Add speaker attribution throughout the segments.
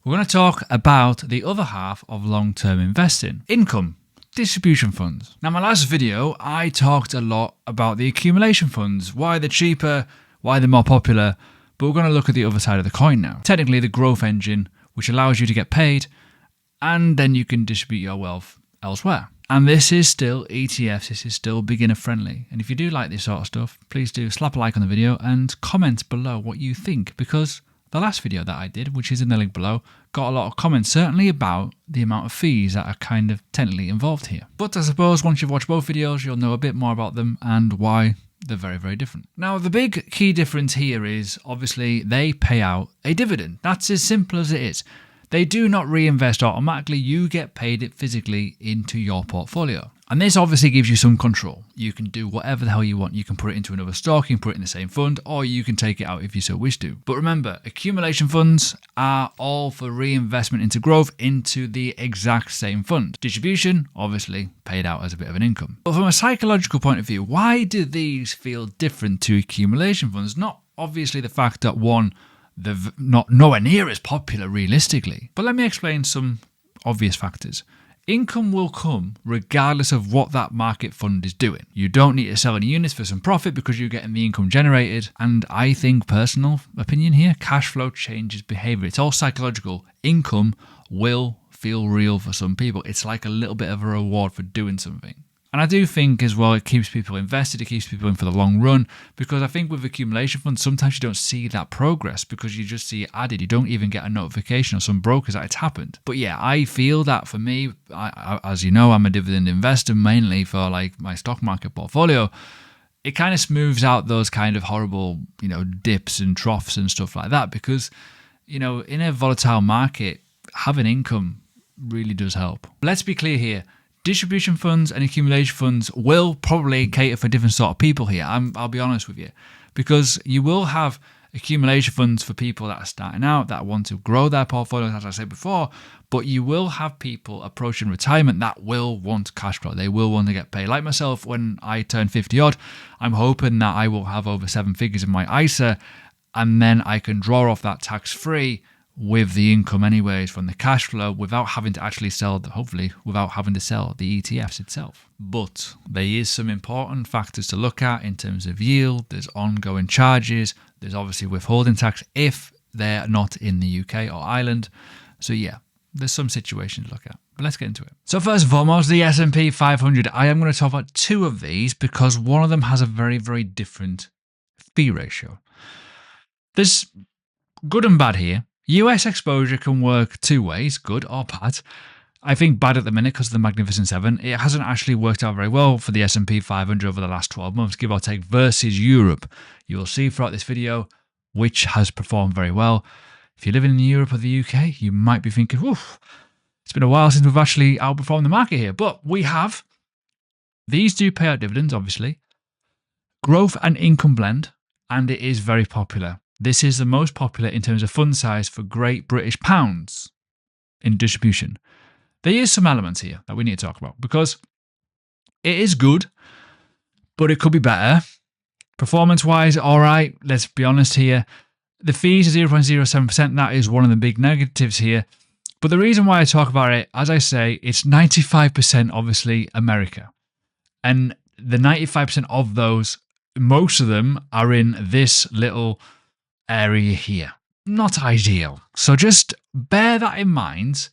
Speaker 1: we're going to talk about the other half of long-term investing, income, distribution funds. Now, my last video, I talked a lot about the accumulation funds, why they're cheaper, why they're more popular, but we're going to look at the other side of the coin now. Technically, the growth engine, which allows you to get paid, and then you can distribute your wealth elsewhere. And this is still ETFs, this is still beginner friendly. And if you do like this sort of stuff, please do slap a like on the video and comment below what you think, because the last video that I did, which is in the link below, got a lot of comments, certainly about the amount of fees that are kind of technically involved here. But I suppose once you've watched both videos, you'll know a bit more about them and why they're very, very different. Now, the big key difference here is obviously they pay out a dividend. That's as simple as it is. They do not reinvest automatically. You get paid it physically into your portfolio. And this obviously gives you some control. You can do whatever the hell you want. You can put it into another stock, you can put it in the same fund, or you can take it out if you so wish to. But remember, accumulation funds are all for reinvestment into growth into the exact same fund. Distribution, obviously, paid out as a bit of an income. But from a psychological point of view, why do these feel different to accumulation funds? Not obviously the fact that one, they're not nowhere near as popular realistically. But let me explain some obvious factors. Income will come regardless of what that market fund is doing. You don't need to sell any units for some profit because you're getting the income generated. And I think, personal opinion here, cash flow changes behavior. It's all psychological. Income will feel real for some people. It's like a little bit of a reward for doing something. And I do think as well, it keeps people invested, it keeps people in for the long run, because I think with accumulation funds, sometimes you don't see that progress because you just see it added. You don't even get a notification or some brokers that it's happened. But yeah, I feel that for me, as you know, I'm a dividend investor mainly for like my stock market portfolio. It kind of smooths out those kind of horrible, dips and troughs and stuff like that because, in a volatile market, having income really does help. Let's be clear here. Distribution funds and accumulation funds will probably cater for different sort of people here. I'll be honest with you, because you will have accumulation funds for people that are starting out, that want to grow their portfolios, as I said before, but you will have people approaching retirement that will want cash flow. They will want to get paid. Like myself, when I turn 50 odd, I'm hoping that I will have over 7 figures in my ISA, and then I can draw off that tax-free with the income anyways from the cash flow without having to actually sell, hopefully without having to sell the ETFs itself. But there is some important factors to look at in terms of yield. There's ongoing charges. There's obviously withholding tax if they're not in the UK or Ireland. So yeah, there's some situations to look at. But let's get into it. So first and foremost, the S&P 500. I am going to talk about two of these because one of them has a very, very different fee ratio. There's good and bad here. US exposure can work two ways, good or bad. I think bad at the minute because of the Magnificent Seven. It hasn't actually worked out very well for the S&P 500 over the last 12 months, give or take, versus Europe. You will see throughout this video which has performed very well. If you're living in Europe or the UK, you might be thinking, oof, it's been a while since we've actually outperformed the market here. But we have. These do pay out dividends, obviously. Growth and income blend, and it is very popular. This is the most popular in terms of fund size for Great British Pounds in distribution. There is some elements here that we need to talk about because it is good, but it could be better. Performance-wise, all right, let's be honest here. The fees are 0.07%. That is one of the big negatives here. But the reason why I talk about it, as I say, it's 95% obviously America. And the 95% of those, most of them are in this little area here. Not ideal. So just bear that in mind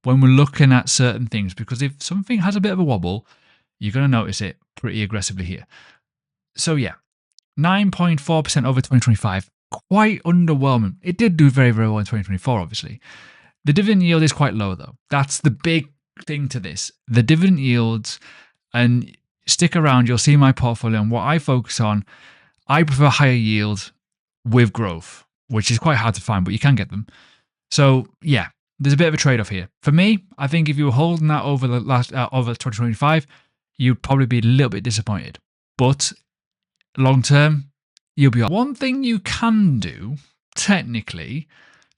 Speaker 1: when we're looking at certain things, because if something has a bit of a wobble, you're going to notice it pretty aggressively here. So yeah, 9.4% over 2025, quite underwhelming. It did do very, very well in 2024, obviously. The dividend yield is quite low though. That's the big thing to this. The dividend yields, and stick around, you'll see my portfolio and what I focus on. I prefer higher yields with growth, which is quite hard to find, but you can get them. So yeah, there's a bit of a trade-off here. For me, I think if you were holding that over the last over 2025, you'd probably be a little bit disappointed. But long term, you'll be on. One thing you can do, technically,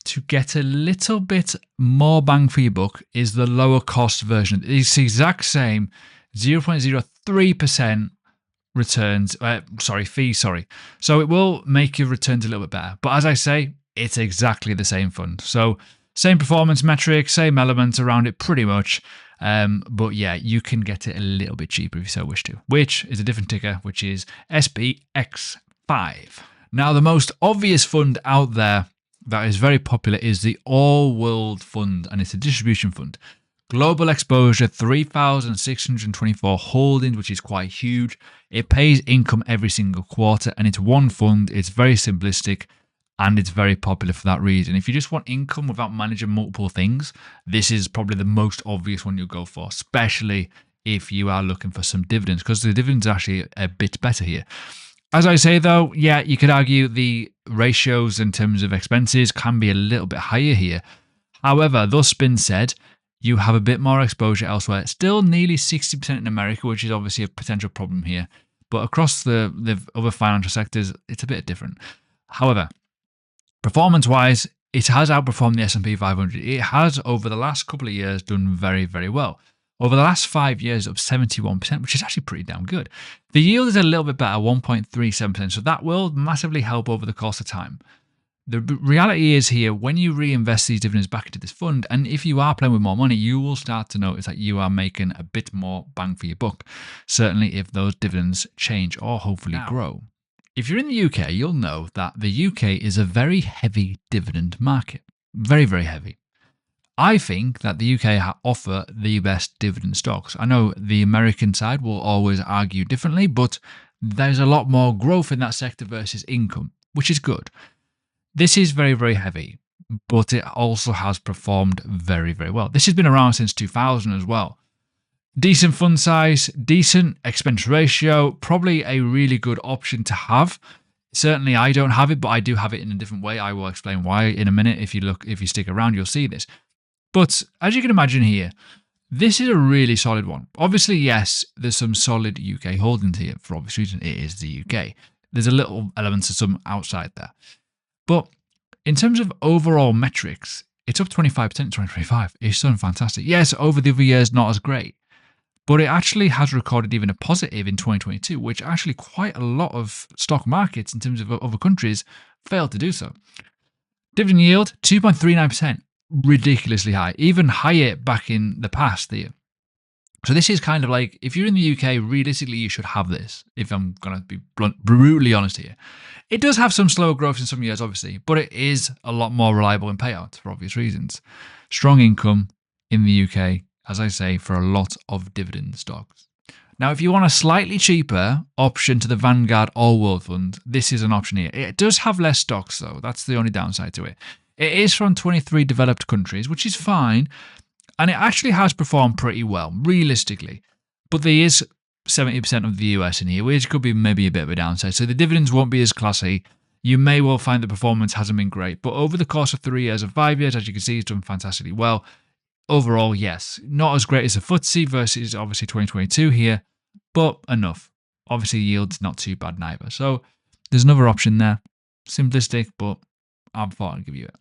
Speaker 1: to get a little bit more bang for your buck is the lower cost version. It's the exact same 0.03% returns, fees. So it will make your returns a little bit better. But as I say, it's exactly the same fund. So Same performance metrics, same elements around it pretty much. But yeah, you can get it a little bit cheaper if you so wish to, which is a different ticker, which is SPX5. Now, the most obvious fund out there that is very popular is the All World Fund, and it's a distribution fund. Global exposure, 3,624 holdings, which is quite huge. It pays income every single quarter, and it's one fund. It's very simplistic, and it's very popular for that reason. If you just want income without managing multiple things, this is probably the most obvious one you'll go for, especially if you are looking for some dividends, because the dividends are actually a bit better here. As I say, though, yeah, you could argue the ratios in terms of expenses can be a little bit higher here. However, thus been said, you have a bit more exposure elsewhere. Still nearly 60% in America, which is obviously a potential problem here. But across the other financial sectors, it's a bit different. However, performance-wise, it has outperformed the S&P 500. It has, over the last couple of years, done very, very well. Over the last 5 years, up 71%, which is actually pretty damn good. The yield is a little bit better, 1.37%, so that will massively help over the course of time. The reality is here, when you reinvest these dividends back into this fund, and if you are playing with more money, you will start to notice that you are making a bit more bang for your buck, certainly if those dividends change or hopefully grow. If you're in the UK, you'll know that the UK is a very heavy dividend market. Very, very heavy. I think that the UK offer the best dividend stocks. I know the American side will always argue differently, but there's a lot more growth in that sector versus income, which is good. This is very, very heavy, but it also has performed very, very well. This has been around since 2000 as well. Decent fund size, decent expense ratio, probably a really good option to have. Certainly I don't have it, but I do have it in a different way. I will explain why in a minute. If you stick around, you'll see this. But as you can imagine here, this is a really solid one. Obviously, yes, there's some solid UK holdings here. For obvious reason, it is the UK. There's a little elements of some outside there. But in terms of overall metrics, it's up 25% in 2025. It's done fantastic. Yes, over the other years, not as great. But it actually has recorded even a positive in 2022, which actually quite a lot of stock markets in terms of other countries failed to do so. Dividend yield, 2.39%. Ridiculously high, even higher back in the past here. So this is kind of like, if you're in the UK, realistically, you should have this, if I'm going to be brutally honest here. It does have some slower growth in some years, obviously, but it is a lot more reliable in payouts for obvious reasons. Strong income in the UK, as I say, for a lot of dividend stocks. Now, if you want a slightly cheaper option to the Vanguard All World Fund, this is an option here. It does have less stocks, though. That's the only downside to it. It is from 23 developed countries, which is fine, and it actually has performed pretty well, realistically. But there is 70% of the US in here, which could be maybe a bit of a downside. So the dividends won't be as classy. You may well find the performance hasn't been great, but over the course of 3 years and 5 years, as you can see, it's done fantastically well. Overall, yes, not as great as the FTSE versus obviously 2022 here, but enough. Obviously, yield's not too bad neither. So there's another option there. Simplistic, but I thought I'd give you it.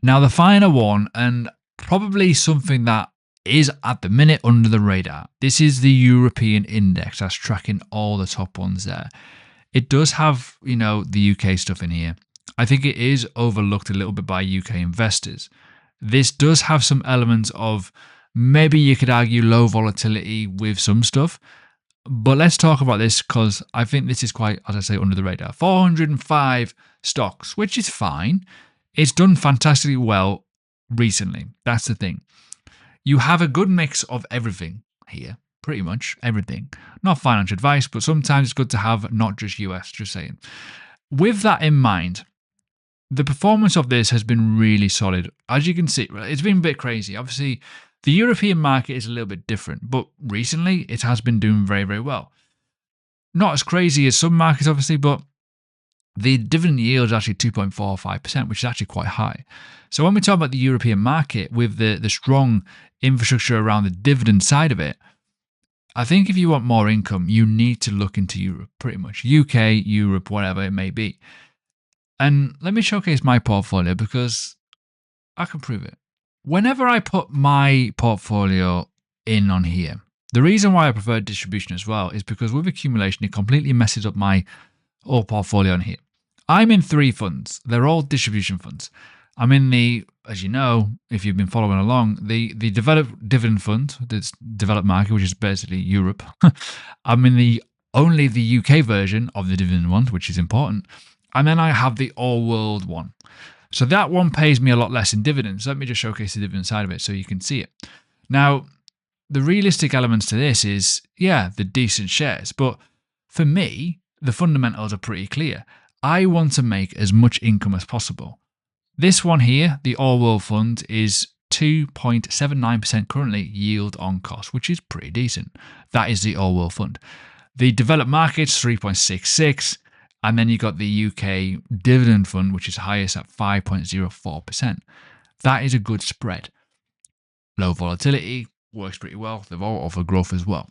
Speaker 1: Now, the final one, and probably something that is at the minute under the radar. This is the European index that's tracking all the top ones there. It does have, the UK stuff in here. I think it is overlooked a little bit by UK investors. This does have some elements of, maybe you could argue, low volatility with some stuff. But let's talk about this because I think this is quite, as I say, under the radar. 405 stocks, which is fine. It's done fantastically well recently. That's the thing. You have a good mix of everything here, pretty much everything. Not financial advice, but sometimes it's good to have not just US, just saying. With that in mind, the performance of this has been really solid. As you can see, it's been a bit crazy. Obviously, the European market is a little bit different, but recently it has been doing very, very well. Not as crazy as some markets, obviously, but the dividend yield is actually 2.45%, which is actually quite high. So when we talk about the European market with the strong infrastructure around the dividend side of it, I think if you want more income, you need to look into Europe, pretty much. UK, Europe, whatever it may be. And let me showcase my portfolio because I can prove it. Whenever I put my portfolio in on here, the reason why I prefer distribution as well is because with accumulation, it completely messes up my whole portfolio in here. I'm in 3 funds. They're all distribution funds. I'm in the, as you know, if you've been following along, the developed dividend fund, this developed market, which is basically Europe. I'm in only the UK version of the dividend one, which is important. And then I have the all world one. So that one pays me a lot less in dividends. Let me just showcase the dividend side of it so you can see it. Now, the realistic elements to this is, yeah, the decent shares. But for me, the fundamentals are pretty clear. I want to make as much income as possible. This one here, the All World Fund, is 2.79% currently yield on cost, which is pretty decent. That is the All World Fund. The developed markets, 3.66%. And then you got the UK dividend fund, which is highest at 5.04%. That is a good spread. Low volatility, works pretty well. They've all offered growth as well.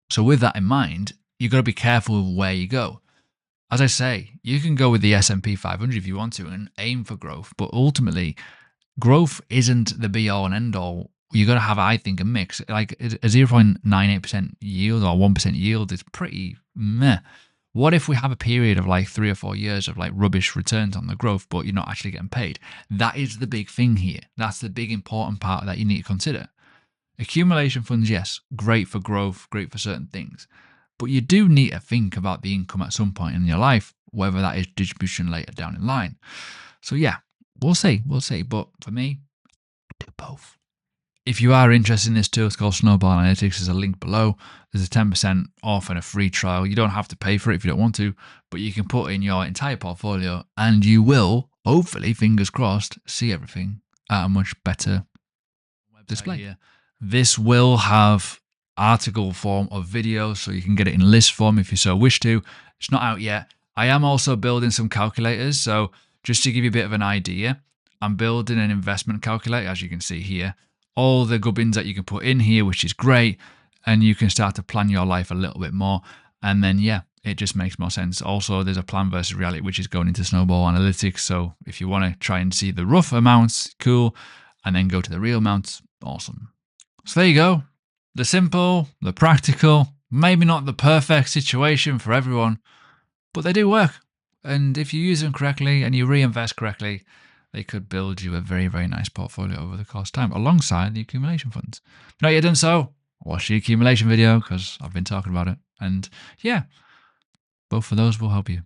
Speaker 1: So with that in mind, you've got to be careful with where you go. As I say, you can go with the S&P 500 if you want to and aim for growth, but ultimately, growth isn't the be all and end all. You've got to have, I think, a mix. Like a 0.98% yield or 1% yield is pretty meh. What if we have a period of like 3 or 4 years of like rubbish returns on the growth, but you're not actually getting paid? That is the big thing here. That's the big important part that you need to consider. Accumulation funds, yes, great for growth, great for certain things. But you do need to think about the income at some point in your life, whether that is distribution later down in line. So yeah, we'll see. But for me, I do both. If you are interested in this tool, it's called Snowball Analytics. There's a link below. There's a 10% off and a free trial. You don't have to pay for it if you don't want to, but you can put in your entire portfolio and you will, hopefully, fingers crossed, see everything at a much better display. Here. This will have article form of video, so you can get it in list form if you so wish to. It's not out yet. I am also building some calculators. So just to give you a bit of an idea, I'm building an investment calculator, as you can see here. All the gubbins that you can put in here, which is great. And you can start to plan your life a little bit more. And then, yeah, it just makes more sense. Also, there's a plan versus reality, which is going into Snowball Analytics. So if you want to try and see the rough amounts, cool. And then go to the real amounts, awesome. So there you go. The simple, the practical, maybe not the perfect situation for everyone, but they do work. And if you use them correctly and you reinvest correctly, they could build you a very, very nice portfolio over the course of time alongside the accumulation funds. If not yet done so, watch the accumulation video because I've been talking about it. And yeah, both of those will help you.